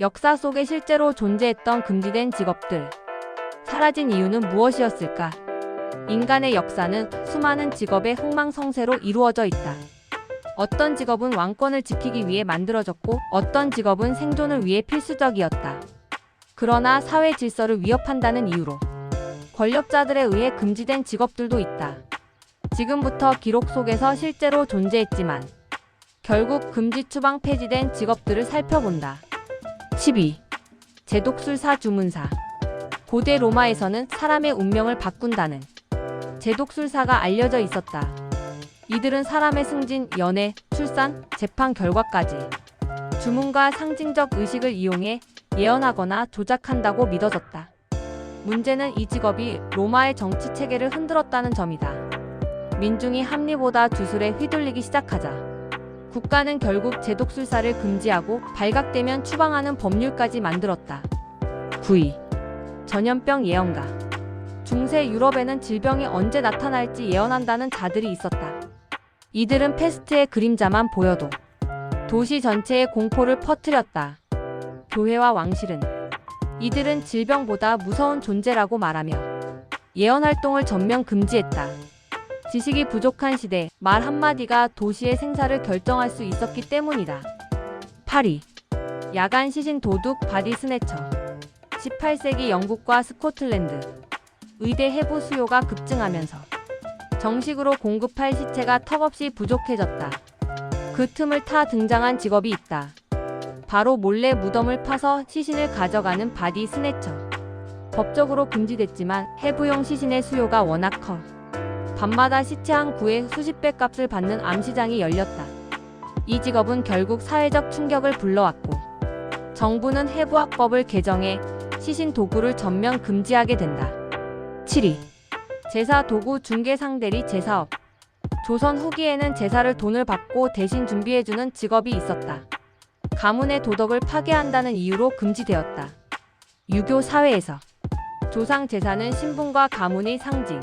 역사 속에 실제로 존재했던 금지된 직업들. 사라진 이유는 무엇이었을까? 인간의 역사는 수많은 직업의 흥망성쇠로 이루어져 있다. 어떤 직업은 왕권을 지키기 위해 만들어졌고 어떤 직업은 생존을 위해 필수적이었다. 그러나 사회 질서를 위협한다는 이유로 권력자들에 의해 금지된 직업들도 있다. 지금부터 기록 속에서 실제로 존재했지만 결국 금지 추방 폐지된 직업들을 살펴본다. 12. 제독술사 주문사. 고대 로마에서는 사람의 운명을 바꾼다는 제독술사가 알려져 있었다. 이들은 사람의 승진, 연애, 출산, 재판 결과까지 주문과 상징적 의식을 이용해 예언하거나 조작한다고 믿어졌다. 문제는 이 직업이 로마의 정치 체계를 흔들었다는 점이다. 민중이 합리보다 주술에 휘둘리기 시작하자 국가는 결국 제독술사를 금지하고 발각되면 추방하는 법률까지 만들었다. 9위. 전염병 예언가. 중세 유럽에는 질병이 언제 나타날지 예언한다는 자들이 있었다. 이들은 패스트의 그림자만 보여도 도시 전체에 공포를 퍼뜨렸다. 교회와 왕실은 이들은 질병보다 무서운 존재라고 말하며 예언 활동을 전면 금지했다. 지식이 부족한 시대, 말 한마디가 도시의 생사를 결정할 수 있었기 때문이다. 8위. 야간 시신 도둑 바디 스네처. 18세기 영국과 스코틀랜드. 의대 해부 수요가 급증하면서 정식으로 공급할 시체가 턱없이 부족해졌다. 그 틈을 타 등장한 직업이 있다. 바로 몰래 무덤을 파서 시신을 가져가는 바디 스네처. 법적으로 금지됐지만 해부용 시신의 수요가 워낙 커 밤마다 시체 한 구에 수십 배 값을 받는 암시장이 열렸다. 이 직업은 결국 사회적 충격을 불러왔고 정부는 해부학법을 개정해 시신 도구를 전면 금지하게 된다. 7위. 제사 도구 중개상대리 제사업. 조선 후기에는 제사를 돈을 받고 대신 준비해주는 직업이 있었다. 가문의 도덕을 파괴한다는 이유로 금지되었다. 유교 사회에서 조상 제사는 신분과 가문의 상징.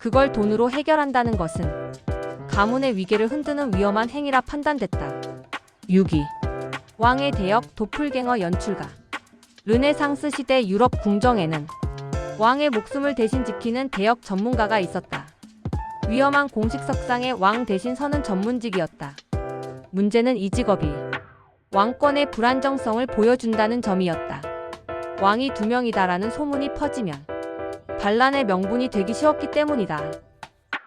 그걸 돈으로 해결한다는 것은 가문의 위계를 흔드는 위험한 행위라 판단됐다. 6위. 왕의 대역 도플갱어 연출가. 르네상스 시대 유럽 궁정에는 왕의 목숨을 대신 지키는 대역 전문가가 있었다. 위험한 공식석상에 왕 대신 서는 전문직이었다. 문제는 이 직업이 왕권의 불안정성을 보여준다는 점이었다. 왕이 2명이다라는 소문이 퍼지면 반란의 명분이 되기 쉬웠기 때문이다.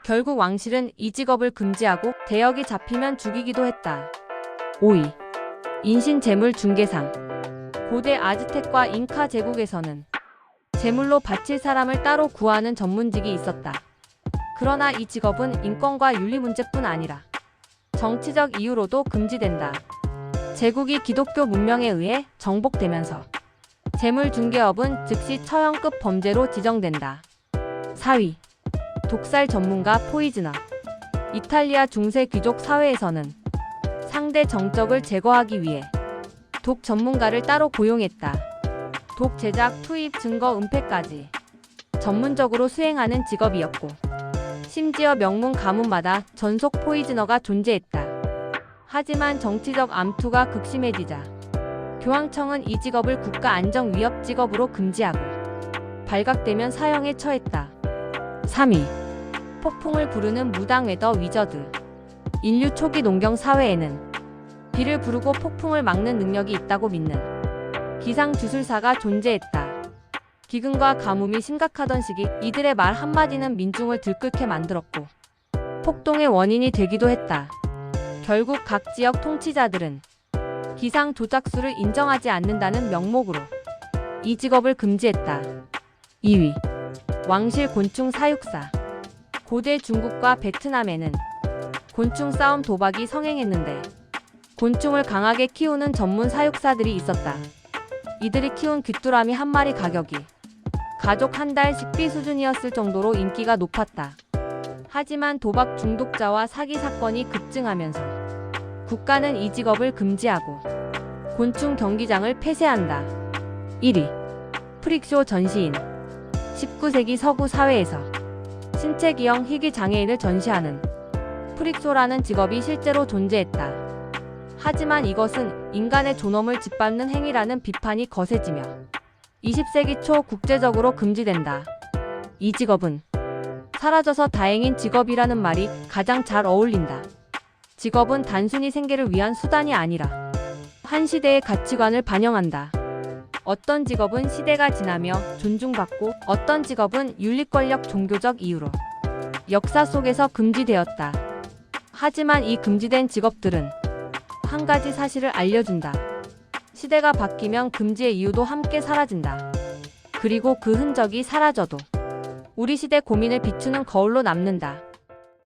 결국 왕실은 이 직업을 금지하고 대역이 잡히면 죽이기도 했다. 5위. 인신 재물 중개상. 고대 아즈텍과 잉카 제국에서는 제물로 바칠 사람을 따로 구하는 전문직이 있었다. 그러나 이 직업은 인권과 윤리 문제뿐 아니라 정치적 이유로도 금지된다. 제국이 기독교 문명에 의해 정복되면서 재물 중개업은 즉시 처형급 범죄로 지정된다. 4위. 독살 전문가 포이즈너. 이탈리아 중세 귀족 사회에서는 상대 정적을 제거하기 위해 독 전문가를 따로 고용했다. 독 제작, 투입, 증거, 은폐까지 전문적으로 수행하는 직업이었고 심지어 명문 가문마다 전속 포이즈너가 존재했다. 하지만 정치적 암투가 극심해지자 교황청은 이 직업을 국가안정위협 직업으로 금지하고 발각되면 사형에 처했다. 3위. 폭풍을 부르는 무당 웨더 위저드. 인류 초기 농경 사회에는 비를 부르고 폭풍을 막는 능력이 있다고 믿는 기상주술사가 존재했다. 기근과 가뭄이 심각하던 시기 이들의 말 한마디는 민중을 들끓게 만들었고 폭동의 원인이 되기도 했다. 결국 각 지역 통치자들은 기상 조작수를 인정하지 않는다는 명목으로 이 직업을 금지했다. 2위. 왕실 곤충 사육사. 고대 중국과 베트남에는 곤충 싸움 도박이 성행했는데 곤충을 강하게 키우는 전문 사육사들이 있었다. 이들이 키운 귀뚜라미 한 마리 가격이 가족 한 달 식비 수준이었을 정도로 인기가 높았다. 하지만 도박 중독자와 사기 사건이 급증하면서 국가는 이 직업을 금지하고 곤충 경기장을 폐쇄한다. 1위. 프릭쇼 전시인. 19세기 서구 사회에서 신체 기형 희귀 장애인을 전시하는 프릭쇼라는 직업이 실제로 존재했다. 하지만 이것은 인간의 존엄을 짓밟는 행위라는 비판이 거세지며 20세기 초 국제적으로 금지된다. 이 직업은 사라져서 다행인 직업이라는 말이 가장 잘 어울린다. 직업은 단순히 생계를 위한 수단이 아니라 한 시대의 가치관을 반영한다. 어떤 직업은 시대가 지나며 존중받고 어떤 직업은 윤리권력 종교적 이유로 역사 속에서 금지되었다. 하지만 이 금지된 직업들은 한 가지 사실을 알려준다. 시대가 바뀌면 금지의 이유도 함께 사라진다. 그리고 그 흔적이 사라져도 우리 시대 고민을 비추는 거울로 남는다.